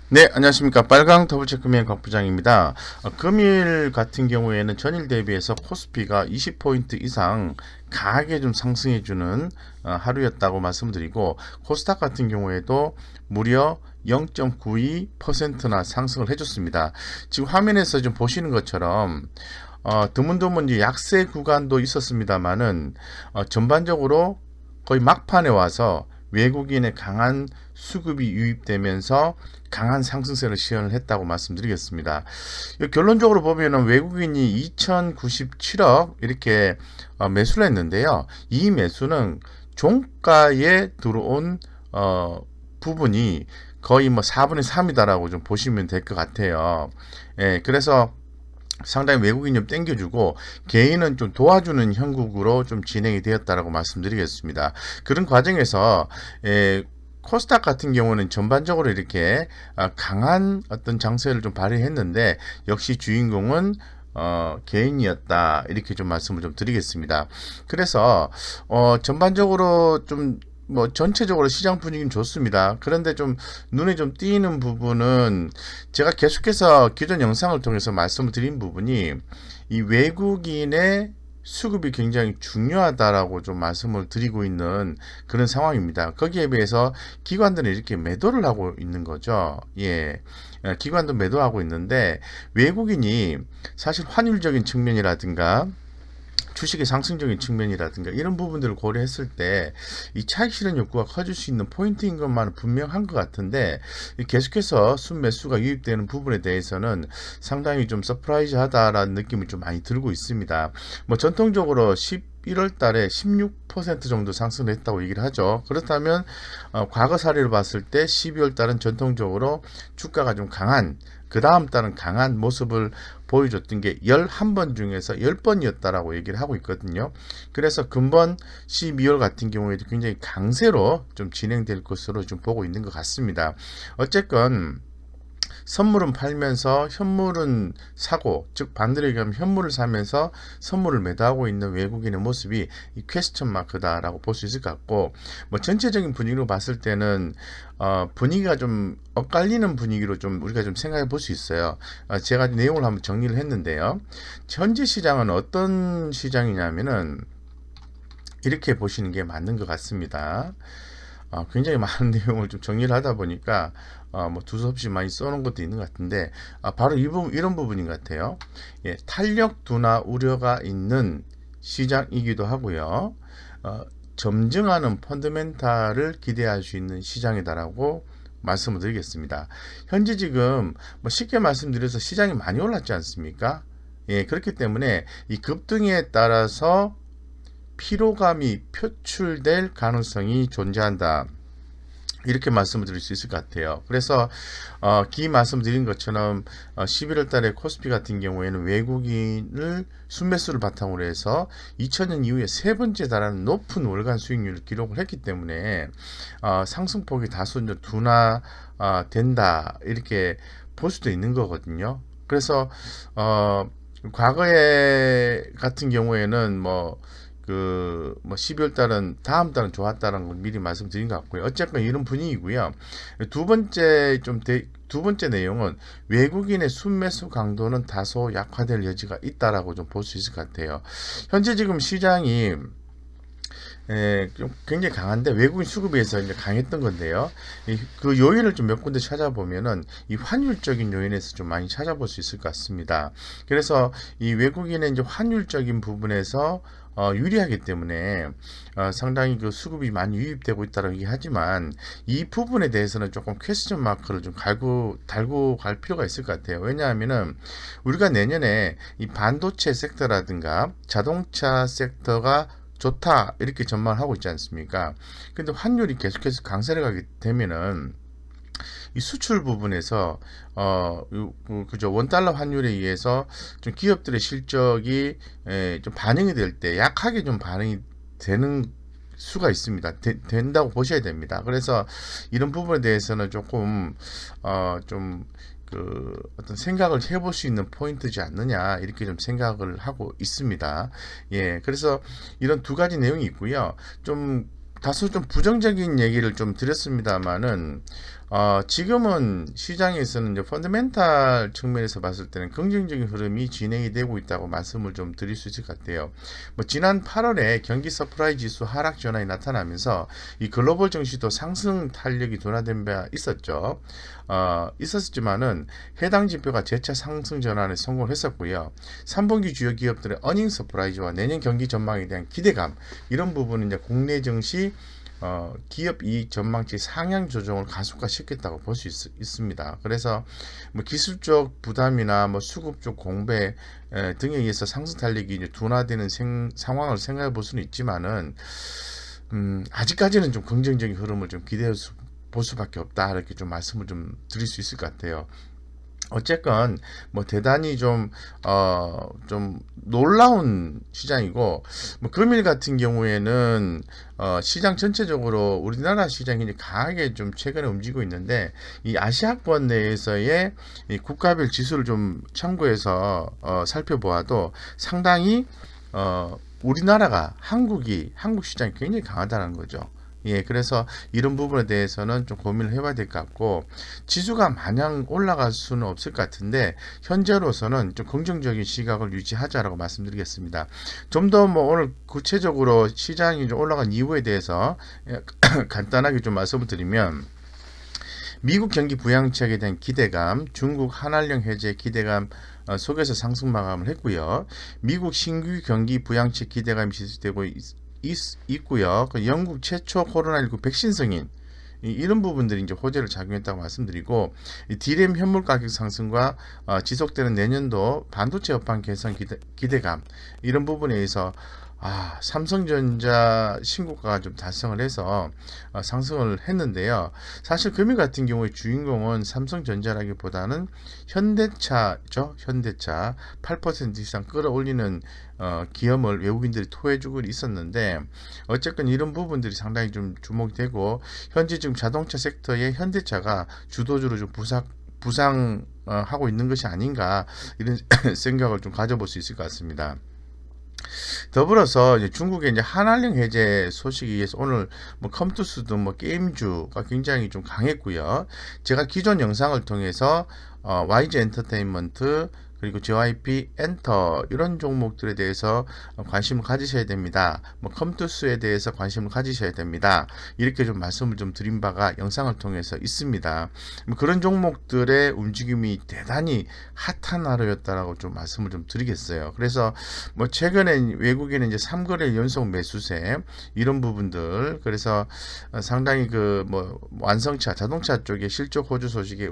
네, 안녕하십니까. 빨강 더블체크맨 곽 부장입니다. 금일 같은 경우에는 전일 대비해서 코스피가 20포인트 이상 강하게 좀 상승해주는 하루였다고 말씀드리고, 코스닥 같은 경우에도 무려 0.92%나 상승을 해줬습니다. 지금 화면에서 좀 보시는 것처럼 드문드문 이제 약세 구간도 있었습니다만은 전반적으로 거의 막판에 와서 외국인의 강한 수급이 유입되면서 강한 상승세를 시현을 했다고 말씀드리겠습니다. 결론적으로 보면은 외국인이 2097억 이렇게 매수를 했는데요. 이 매수는 종가에 들어온 부분이 거의 뭐 4분의 3이다라고 좀 보시면 될 것 같아요. 예, 그래서 상당히 외국인 좀 땡겨주고 개인은 좀 도와주는 형국으로 좀 진행이 되었다라고 말씀드리겠습니다. 그런 과정에서 코스닥 같은 경우는 전반적으로 이렇게 강한 어떤 장세를 좀 발휘했는데 역시 주인공은 개인이었다 이렇게 좀 말씀을 좀 드리겠습니다. 그래서 전반적으로 좀 뭐 전체적으로 시장 분위기는 좋습니다. 그런데 좀 눈에 좀 띄는 부분은 제가 계속해서 기존 영상을 통해서 말씀을 드린 부분이 이 외국인의 수급이 굉장히 중요하다라고 좀 말씀을 드리고 있는 그런 상황입니다. 거기에 비해서 기관들은 이렇게 매도를 하고 있는 거죠. 예. 기관도 매도하고 있는데 외국인이 사실 환율적인 측면이라든가 주식의 상승적인 측면이라든가 이런 부분들을 고려했을 때 이 차익 실현 욕구가 커질 수 있는 포인트인 것만은 분명한 것 같은데 계속해서 순매수가 유입되는 부분에 대해서는 상당히 좀 서프라이즈하다라는 느낌이 좀 많이 들고 있습니다. 뭐 전통적으로 11월 달에 16% 정도 상승을 했다고 얘기를 하죠. 그렇다면 과거 사례를 봤을 때 12월 달은 전통적으로 주가가 좀 강한 그 다음 달은 강한 모습을 보여줬던 게 11번 중에서 10번이었다라고 얘기를 하고 있거든요. 그래서 금번 12월 같은 경우에도 굉장히 강세로 좀 진행될 것으로 좀 보고 있는 것 같습니다. 어쨌건 선물은 팔면서 현물은 사고, 즉 반대로 얘기하면 현물을 사면서 선물을 매도하고 있는 외국인의 모습이 이 퀘스천 마크다라고 볼 수 있을 것 같고, 뭐 전체적인 분위기로 봤을 때는 분위기가 좀 엇갈리는 분위기로 좀 우리가 좀 생각해 볼 수 있어요. 제가 내용을 한번 정리를 했는데요. 현재 시장은 어떤 시장이냐면은 이렇게 보시는 게 맞는 것 같습니다. 굉장히 많은 내용을 좀 정리를 하다 보니까 뭐 두서없이 많이 써놓은 것도 있는 것 같은데 바로 이런 부분인 것 같아요. 예, 탄력 둔화 우려가 있는 시장이기도 하고요. 어, 점증하는 펀더멘탈을 기대할 수 있는 시장이다라고 말씀을 드리겠습니다. 현재 지금 뭐 쉽게 말씀드려서 시장이 많이 올랐지 않습니까? 예, 그렇기 때문에 이 급등에 따라서 피로감이 표출될 가능성이 존재한다. 이렇게 말씀을 드릴 수 있을 것 같아요. 그래서 기 말씀드린 것처럼 11월 달에 코스피 같은 경우에는 외국인을 순매수를 바탕으로 해서 2000년 이후에 세 번째 달하는 높은 월간 수익률을 기록을 했기 때문에 상승폭이 다소 이제 둔화 된다 이렇게 볼 수도 있는 거거든요. 그래서 과거에 같은 경우에는 뭐 12월 달은 다음 달은 좋았다는 걸 미리 말씀드린 것 같고요. 어쨌건 이런 분위기고요. 두 번째 내용은 외국인의 순매수 강도는 다소 약화될 여지가 있다라고 좀 볼 수 있을 것 같아요. 현재 지금 시장이 좀 굉장히 강한데 외국인 수급에 비해서 이제 강했던 건데요. 그 요인을 좀 몇 군데 찾아보면은 이 환율적인 요인에서 좀 많이 찾아볼 수 있을 것 같습니다. 그래서 이 외국인의 이제 환율적인 부분에서 유리하기 때문에 상당히 그 수급이 많이 유입되고 있다고 얘기하지만 이 부분에 대해서는 조금 퀘스천 마크를 좀 달고 갈 필요가 있을 것 같아요. 왜냐하면은 우리가 내년에 이 반도체 섹터라든가 자동차 섹터가 좋다 이렇게 전망을 하고 있지 않습니까? 근데 환율이 계속해서 강세를 가게 되면은 이 수출 부분에서 그죠 원달러 환율에 의해서 좀 기업들의 실적이 좀 반영이 될 때 약하게 좀 반응이 되는 수가 있습니다. 된다고 보셔야 됩니다. 그래서 이런 부분에 대해서는 조금 좀 어떤 생각을 해볼 수 있는 포인트지 않느냐 이렇게 좀 생각을 하고 있습니다. 예, 그래서 이런 두 가지 내용이 있고요. 좀 다소 좀 부정적인 얘기를 좀 드렸습니다만은 지금은 시장에서는 이제 펀더멘탈 측면에서 봤을 때는 긍정적인 흐름이 진행이 되고 있다고 말씀을 좀 드릴 수 있을 것 같아요. 뭐 지난 8월에 경기 서프라이 지수 하락 전환이 나타나면서 이 글로벌 증시도 상승 탄력이 둔화된 바 있었죠. 있었지만은 해당 지표가 재차 상승 전환에 성공했었고요. 3분기 주요 기업들의 어닝 서프라이즈와 내년 경기 전망에 대한 기대감, 이런 부분은 이제 국내 증시 기업 이익 전망치 상향 조정을 가속화시켰다고 볼 수 있습니다. 그래서 뭐 기술적 부담이나 뭐 수급적 공배 등에 의해서 상승 탄력이 이제 둔화되는 상황을 생각해 볼 수는 있지만은 아직까지는 좀 긍정적인 흐름을 좀 기대해 볼 수밖에 없다, 이렇게 좀 말씀을 좀 드릴 수 있을 것 같아요. 어쨌건 뭐 대단히 좀 놀라운 시장이고, 뭐 금일 같은 경우에는 시장 전체적으로 우리나라 시장이 이제 강하게 좀 최근에 움직이고 있는데, 이 아시아권 내에서의 이 국가별 지수를 좀 참고해서 살펴보아도 상당히 우리나라가 한국 시장이 굉장히 강하다는 거죠. 예, 그래서 이런 부분에 대해서는 좀 고민을 해봐야 될 것 같고, 지수가 마냥 올라갈 수는 없을 것 같은데, 현재로서는 좀 긍정적인 시각을 유지하자라고 말씀드리겠습니다. 좀 더 뭐 오늘 구체적으로 시장이 좀 올라간 이유에 대해서 간단하게 좀 말씀을 드리면, 미국 경기 부양책에 대한 기대감, 중국 한한령 해제 기대감 속에서 상승 마감을 했고요. 미국 신규 경기 부양책 기대감이 지속되고 있고요. 그 영국 최초 코로나19 백신 승인, 이런 부분들이 이제 호재를 작용했다고 말씀드리고, 이 디램 현물 가격 상승과 지속되는 내년도 반도체 업황 개선 기대감, 이런 부분에 의해서 삼성전자 신고가가 좀 달성을 해서 상승을 했는데요. 사실 금일 같은 경우에 주인공은 삼성전자라기보다는 현대차죠. 현대차 8% 이상 끌어올리는 기업을 외국인들이 토해주고 있었는데, 어쨌건 이런 부분들이 상당히 좀 주목되고, 현재 지금 자동차 섹터의 현대차가 주도주로 좀 부상하고 있는 것이 아닌가, 이런 생각을 좀 가져볼 수 있을 것 같습니다. 더불어서 이제 중국의 이제 한한령 해제 소식에 의해서 오늘 뭐 컴투스도 뭐 게임주가 굉장히 좀 강했고요. 제가 기존 영상을 통해서 YG 엔터테인먼트, 그리고 JYP 엔터, 이런 종목들에 대해서 관심을 가지셔야 됩니다. 뭐 컴투스에 대해서 관심을 가지셔야 됩니다. 이렇게 좀 말씀을 좀 드린 바가 영상을 통해서 있습니다. 뭐 그런 종목들의 움직임이 대단히 핫한 하루였다라고 좀 말씀을 좀 드리겠어요. 그래서 뭐 최근에 외국인은 이제 3거래 연속 매수세, 이런 부분들, 그래서 상당히 그 뭐 완성차 자동차 쪽에 실적 호주 소식에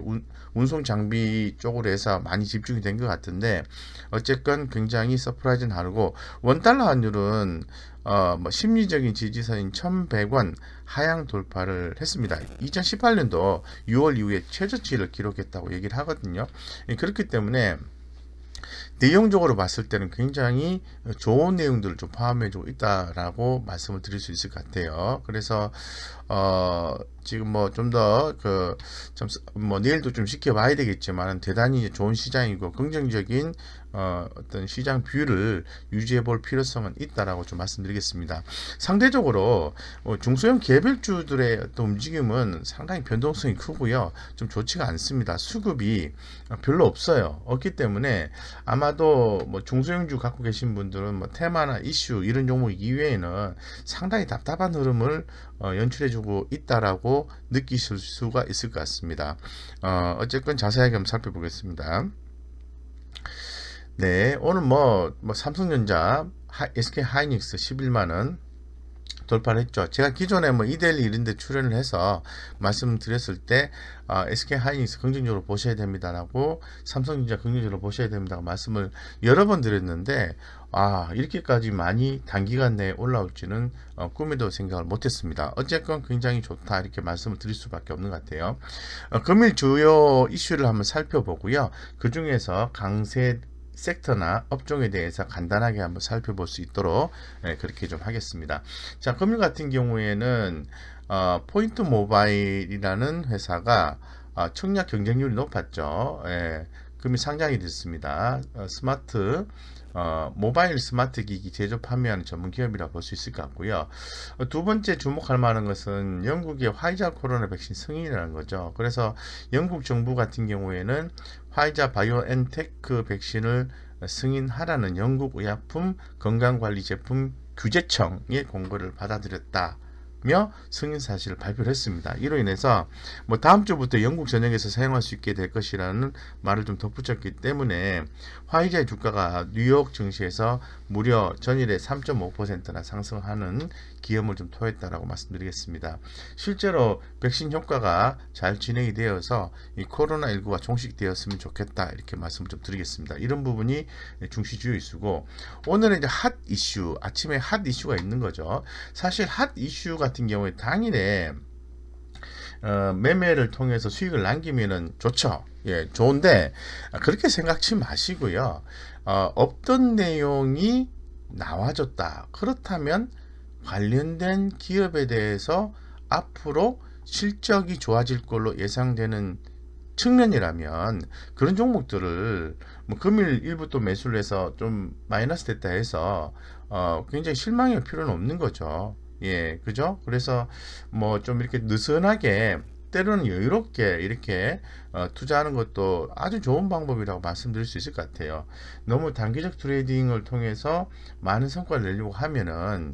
운송 장비 쪽으로 해서 많이 집중이 된 것 같은데, 어쨌건 굉장히 서프라이즈는 다르고, 원달러 환율은 뭐 심리적인 지지선인 1100원 하향 돌파를 했습니다. 2018년도 6월 이후에 최저치를 기록했다고 얘기를 하거든요. 그렇기 때문에 내용적으로 봤을 때는 굉장히 좋은 내용들을 좀 포함해주고 있다라고 말씀을 드릴 수 있을 것 같아요. 그래서 지금 뭐 좀 더 뭐 내일도 좀 지켜봐야 되겠지만, 대단히 좋은 시장이고 긍정적인 어떤 시장 뷰를 유지해 볼 필요성은 있다라고 좀 말씀드리겠습니다. 상대적으로 중소형 개별주들의 어떤 움직임은 상당히 변동성이 크고요. 좀 좋지가 않습니다. 수급이 별로 없기 때문에 아마도 뭐 중소형주 갖고 계신 분들은 뭐 테마나 이슈 이런 종목 이외에는 상당히 답답한 흐름을 연출해주고 있다라고 느끼실 수가 있을 것 같습니다. 어쨌건 자세하게 한번 살펴보겠습니다. 네, 오늘 뭐 삼성전자, SK 하이닉스 11만원 돌파를 했죠. 제가 기존에 뭐 이데일리 이런 데 출연을 해서 말씀드렸을 때 SK 하이닉스 긍정적으로 보셔야 됩니다라고, 삼성전자 긍정적으로 보셔야 됩니다라고 말씀을 여러 번 드렸는데, 이렇게까지 많이 단기간 내에 올라올지는 꿈에도 생각을 못했습니다. 어쨌건 굉장히 좋다, 이렇게 말씀을 드릴 수밖에 없는 것 같아요. 금일 주요 이슈를 한번 살펴보고요. 그 중에서 강세 섹터나 업종에 대해서 간단하게 한번 살펴볼 수 있도록 그렇게 좀 하겠습니다. 자, 금일 같은 경우에는 포인트 모바일이라는 회사가 청약 경쟁률이 높았죠. 금이 상장이 됐습니다. 모바일 스마트 기기 제조 판매하는 전문 기업이라고 볼 수 있을 것 같고요. 두 번째 주목할 만한 것은 영국의 화이자 코로나 백신 승인이라는 거죠. 그래서 영국 정부 같은 경우에는 화이자 바이오엔테크 백신을 승인하라는 영국 의약품 건강관리제품 규제청의 공고를 받아들였다. 며 승인 사실을 발표를 했습니다. 이로 인해서 뭐 다음 주부터 영국 전역에서 사용할 수 있게 될 것이라는 말을 좀 덧붙였기 때문에 화이자의 주가가 뉴욕 증시에서 무려 전일에 3.5%나 상승하는 기염을 좀 토했다라고 말씀드리겠습니다. 실제로 백신 효과가 잘 진행이 되어서 이 코로나19가 종식되었으면 좋겠다 이렇게 말씀을 좀 드리겠습니다. 이런 부분이 중시주요 이슈고, 오늘은 이제 핫 이슈, 아침에 핫 이슈가 있는 거죠. 사실 핫 이슈 같은 경우에 당일에 매매를 통해서 수익을 남기면은 좋죠. 예, 좋은데 그렇게 생각지 마시고요. 없던 내용이 나와줬다. 그렇다면 관련된 기업에 대해서 앞으로 실적이 좋아질 걸로 예상되는 측면이라면 그런 종목들을 뭐 금일 일부 또 매수를 해서 좀 마이너스 됐다 해서 굉장히 실망할 필요는 없는 거죠. 예, 그죠? 그래서 뭐 좀 이렇게 느슨하게 때로는 여유롭게 이렇게 투자하는 것도 아주 좋은 방법이라고 말씀드릴 수 있을 것 같아요. 너무 단기적 트레이딩을 통해서 많은 성과를 내려고 하면은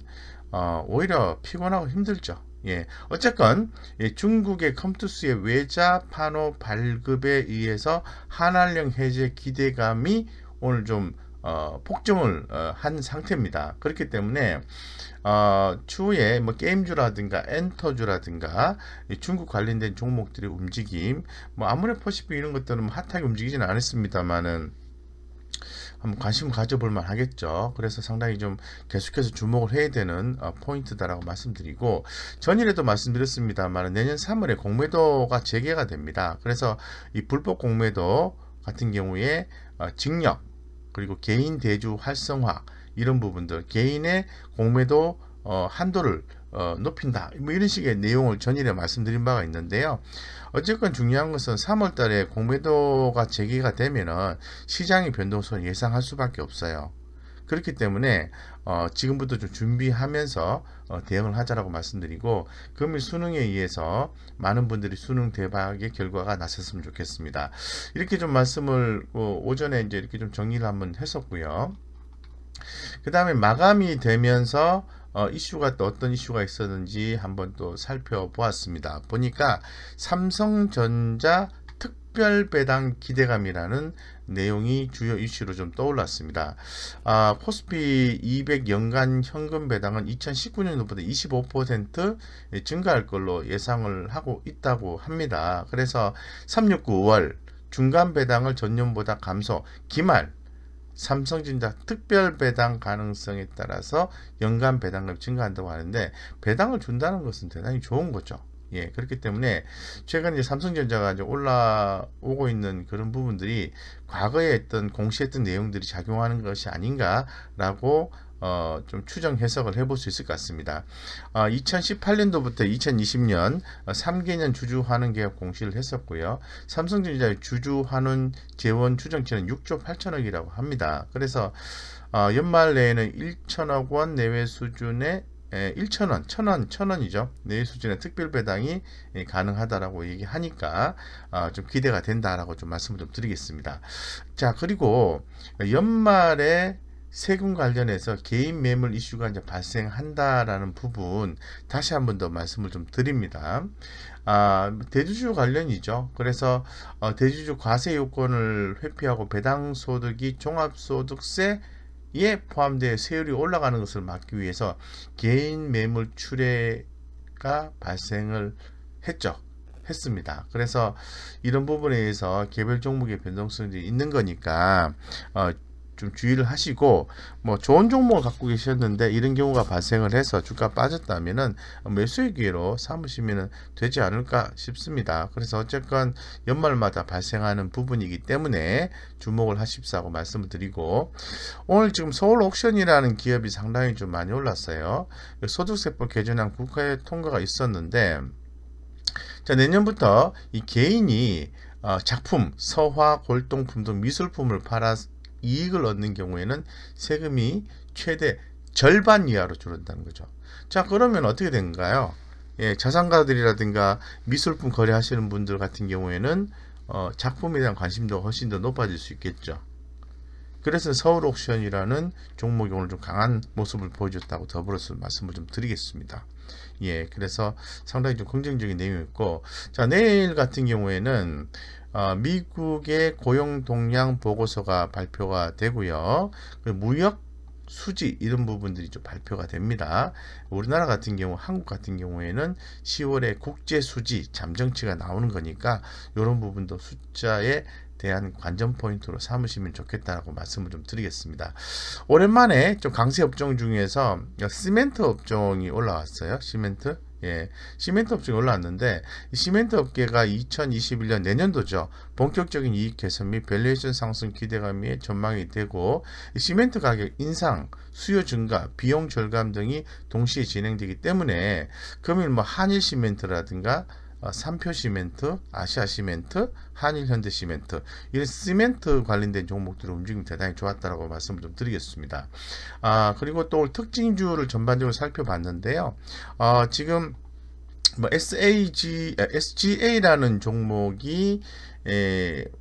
오히려 피곤하고 힘들죠. 예, 어쨌건 중국의 컴투스의 외자 판호 발급에 의해서 한알령 해제 기대감이 오늘 좀 폭증을 한 상태입니다. 그렇기 때문에 추후에 뭐 게임주라든가 엔터주라든가 중국 관련된 종목들의 움직임, 뭐 아무래도 퍼시픽 이런 것들은 핫하게 움직이지는 않았습니다만은 한번 관심 가져볼 만 하겠죠. 그래서 상당히 좀 계속해서 주목을 해야 되는 포인트다라고 말씀드리고, 전일에도 말씀드렸습니다만 내년 3월에 공매도가 재개가 됩니다. 그래서 이 불법 공매도 같은 경우에 징역 그리고 개인 대주 활성화 이런 부분들, 개인의 공매도 한도를 높인다, 뭐 이런 식의 내용을 전일에 말씀드린 바가 있는데요. 어쨌건 중요한 것은 3월 달에 공매도가 재개가 되면은 시장의 변동성을 예상할 수밖에 없어요. 그렇기 때문에 지금부터 좀 준비하면서 대응을 하자라고 말씀드리고, 금일 수능에 의해서 많은 분들이 수능 대박의 결과가 났었으면 좋겠습니다. 이렇게 좀 말씀을 오전에 이제 이렇게 좀 정리를 한번 했었고요. 그 다음에 마감이 되면서 이슈가 또 어떤 이슈가 있었는지 한번 또 살펴보았습니다. 보니까 삼성전자 특별 배당 기대감이라는 내용이 주요 이슈로 좀 떠올랐습니다. 코스피 200 연간 현금 배당은 2019년도보다 25% 증가할 걸로 예상을 하고 있다고 합니다. 그래서 369월 중간 배당을 전년보다 감소, 기말 삼성전자 특별 배당 가능성에 따라서 연간 배당금이 증가한다고 하는데, 배당을 준다는 것은 대단히 좋은 거죠. 예, 그렇기 때문에 최근 이제 삼성전자가 이제 올라오고 있는 그런 부분들이 과거에 했던 공시했던 내용들이 작용하는 것이 아닌가라고 좀 추정 해석을 해볼 수 있을 것 같습니다. 2018년도부터 2020년 3개년 주주 환원 계약 공시를 했었고요. 삼성전자의 주주 환원 재원 추정치는 6조 8천억이라고 합니다. 그래서 연말 내에는 1천억 원 내외 수준의 1,000원, 1,000원이죠. 내외 수준의 특별 배당이 가능하다라고 얘기하니까 좀 기대가 된다라고 좀 말씀을 좀 드리겠습니다. 자, 그리고 연말에 세금 관련해서 개인 매물 이슈가 이제 발생한다라는 부분 다시 한 번 더 말씀을 좀 드립니다. 대주주 관련이죠. 그래서 대주주 과세 요건을 회피하고 배당 소득이 종합소득세 에 포함되어 세율이 올라가는 것을 막기 위해서 개인 매물 출회가 발생을 했습니다. 그래서 이런 부분에 의해서 개별 종목의 변동성이 있는 거니까 좀 주의를 하시고, 뭐 좋은 종목을 갖고 계셨는데 이런 경우가 발생을 해서 주가 빠졌다면은 매수의 기회로 삼으시면 되지 않을까 싶습니다. 그래서 어쨌건 연말마다 발생하는 부분이기 때문에 주목을 하십사고 말씀을 드리고, 오늘 지금 서울옥션이라는 기업이 상당히 좀 많이 올랐어요. 소득세법 개정안 국회 통과가 있었는데, 자, 내년부터 이 개인이 작품, 서화, 골동품 등 미술품을 팔아 이익을 얻는 경우에는 세금이 최대 절반 이하로 줄어든다는 거죠. 자, 그러면 어떻게 된가요? 예, 자산가들이라든가 미술품 거래하시는 분들 같은 경우에는 작품에 대한 관심도 훨씬 더 높아질 수 있겠죠. 그래서 서울 옥션이라는 종목이 오늘 좀 강한 모습을 보여줬다고 더불어서 말씀을 좀 드리겠습니다. 예, 그래서 상당히 좀 긍정적인 내용이었고, 자, 내일 같은 경우에는 미국의 고용 동향 보고서가 발표가 되고요. 무역 수지 이런 부분들이 좀 발표가 됩니다. 우리나라 같은 경우, 한국 같은 경우에는 10월에 국제 수지 잠정치가 나오는 거니까 이런 부분도 숫자에 대한 관전 포인트로 삼으시면 좋겠다라고 말씀을 좀 드리겠습니다. 오랜만에 좀 강세 업종 중에서 시멘트 업종이 올라왔어요. 시멘트. 예, 시멘트 업종이 올라왔는데 이 시멘트 업계가 2021년 내년도죠. 본격적인 이익 개선 및 밸류에이션 상승 기대감이 전망이 되고 시멘트 가격 인상, 수요 증가, 비용 절감 등이 동시에 진행되기 때문에 금일 뭐 한일 시멘트라든가 삼표 시멘트, 아시아 시멘트, 한일 현대 시멘트 이런 시멘트 관련된 종목들의 움직임이 대단히 좋았다라고 말씀을 좀 드리겠습니다. 그리고 또 특징주를 전반적으로 살펴봤는데요. 지금 뭐 SGA라는 종목이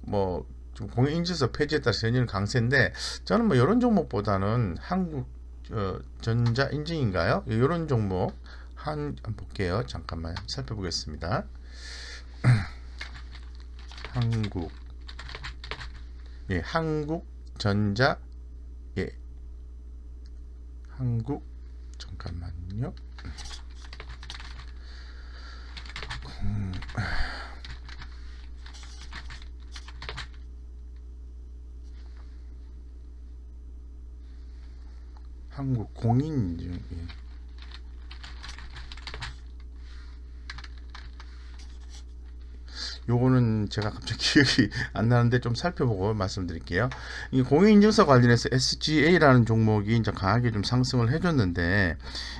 뭐 공인인증서 폐지에 따라 연일 강세인데 저는 뭐 이런 종목보다는 한국 전자 인증인가요? 이런 종목 한번 볼게요. 잠깐만 살펴보겠습니다. 한국전자 잠깐만요. 한국 공인인증. 요거는 제가 갑자기 기억이 안 나는데 좀 살펴보고 말씀드릴게요. 이 공인인증서 관련해서 SGA라는 종목이 이제 강하게 좀 상승을 해줬는데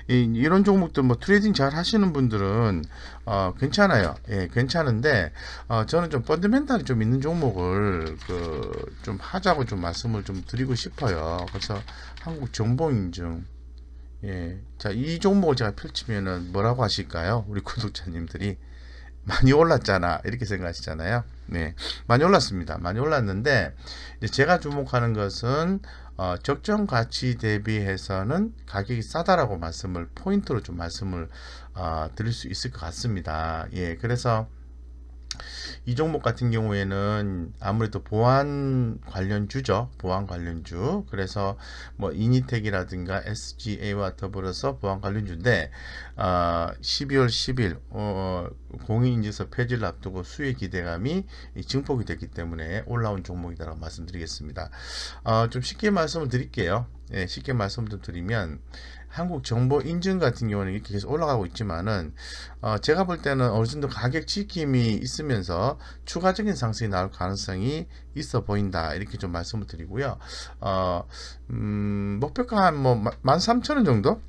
이런 종목들 뭐 트레이딩 잘 하시는 분들은 괜찮아요. 예, 괜찮은데 저는 좀 펀더멘탈이 좀 있는 종목을 좀 하자고 좀 말씀을 좀 드리고 싶어요. 그래서 한국 정보인증. 예, 자, 이 종목을 제가 펼치면은 뭐라고 하실까요? 우리 구독자님들이 많이 올랐잖아 이렇게 생각하시잖아요. 네, 많이 올랐습니다. 많이 올랐는데 이제 제가 주목하는 것은 적정 가치 대비해서는 가격이 싸다라고 말씀을 포인트로 좀 말씀을 드릴 수 있을 것 같습니다. 예, 그래서 이 종목 같은 경우에는 아무래도 보안 관련주죠. 보안 관련주. 그래서 뭐 이니텍이라든가 SGA와 더불어서 보안 관련주인데 12월 10일 공인인증서 폐지를 앞두고 수혜 기대감이 증폭이 됐기 때문에 올라온 종목이다라고 말씀드리겠습니다. 좀 쉽게 말씀을 드릴게요. 예, 쉽게 말씀을 드리면 한국 정보 인증 같은 경우는 이렇게 계속 올라가고 있지만은 제가 볼 때는 어느 정도 가격 지킴이 있으면서 추가적인 상승이 나올 가능성이 있어 보인다 이렇게 좀 말씀을 드리고요. 목표가 한 뭐 13,000원 정도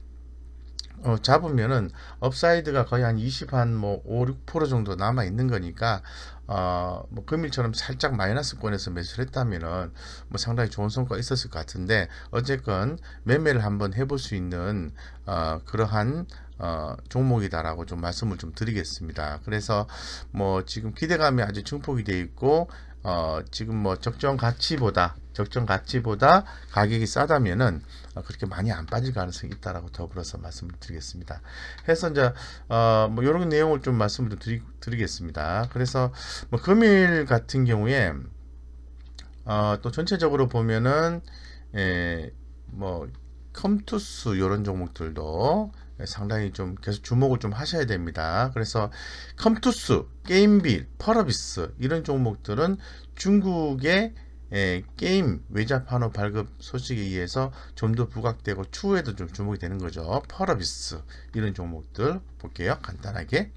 잡으면은 업사이드가 거의 한 20, 한 뭐 5, 6% 정도 남아 있는 거니까 뭐 금일처럼 살짝 마이너스권에서 매수를 했다면은 뭐 상당히 좋은 성과가 있었을 것 같은데 어쨌건 매매를 한번 해볼 수 있는 그러한 종목이다라고 좀 말씀을 좀 드리겠습니다. 그래서 뭐 지금 기대감이 아주 증폭이 되어 있고 지금 뭐 적정 가치보다 가격이 싸다면은 그렇게 많이 안 빠질 가능성이 있다라고 더불어서 말씀을 드리겠습니다. 해서 이제 뭐 이런 내용을 좀 말씀을 드리겠습니다. 그래서 뭐 금일 같은 경우에 또 전체적으로 보면은 뭐 컴투스 이런 종목들도 상당히 좀 계속 주목을 좀 하셔야 됩니다. 그래서 컴투스, 게임빌, 펄어비스 이런 종목들은 중국의 게임 외자 판호 발급 소식에 의해서 좀 더 부각되고 추후에도 좀 주목이 되는 거죠. 펄어비스 이런 종목들 볼게요. 간단하게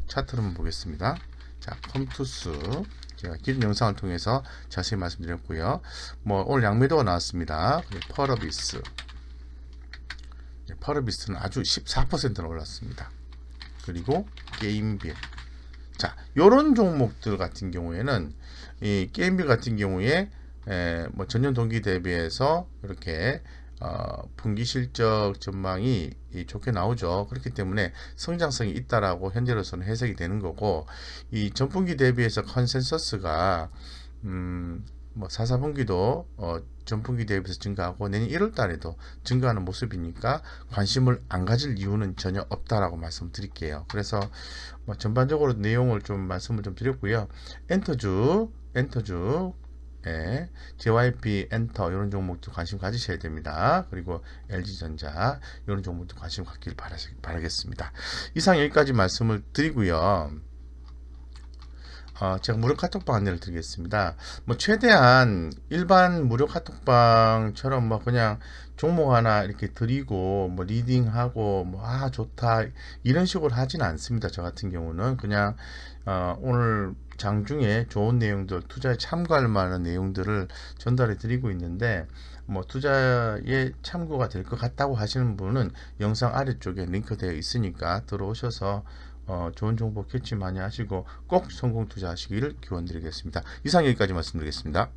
차트를 한번 보겠습니다. 자, 컴투스 제가 기존 영상을 통해서 자세히 말씀드렸고요. 뭐 오늘 양매도가 나왔습니다. 펄어비스는 아주 14%나 올랐습니다. 그리고 게임빌 자, 요런 종목들 같은 경우에는 이 게임빌 같은 경우에 뭐 전년 동기 대비해서 이렇게 분기 실적 전망이 좋게 나오죠. 그렇기 때문에 성장성이 있다라고 현재로서는 해석이 되는 거고, 이 전분기 대비해서 컨센서스가 뭐 4분기도 전분기 대비해서 증가하고 내년 1월 달에도 증가하는 모습이니까 관심을 안 가질 이유는 전혀 없다라고 말씀드릴게요. 그래서 뭐 전반적으로 내용을 좀 말씀을 좀 드렸고요. 엔터주 예, JYP 엔터 이런 종목도 관심 가지셔야 됩니다. 그리고 LG전자 이런 종목도 관심 갖길 바라겠습니다. 이상 여기까지 말씀을 드리고요. 제가 무료 카톡방 안내를 드리겠습니다. 뭐 최대한 일반 무료 카톡방처럼 뭐 그냥 종목 하나 이렇게 드리고 뭐 리딩하고 뭐 좋다 이런 식으로 하진 않습니다. 저 같은 경우는 그냥 오늘 장중에 좋은 내용들, 투자에 참고할 만한 내용들을 전달해 드리고 있는데, 뭐 투자에 참고가 될 것 같다고 하시는 분은 영상 아래쪽에 링크되어 있으니까 들어오셔서 좋은 정보 캐치 많이 하시고 꼭 성공 투자하시기를 기원드리겠습니다. 이상 여기까지 말씀드리겠습니다.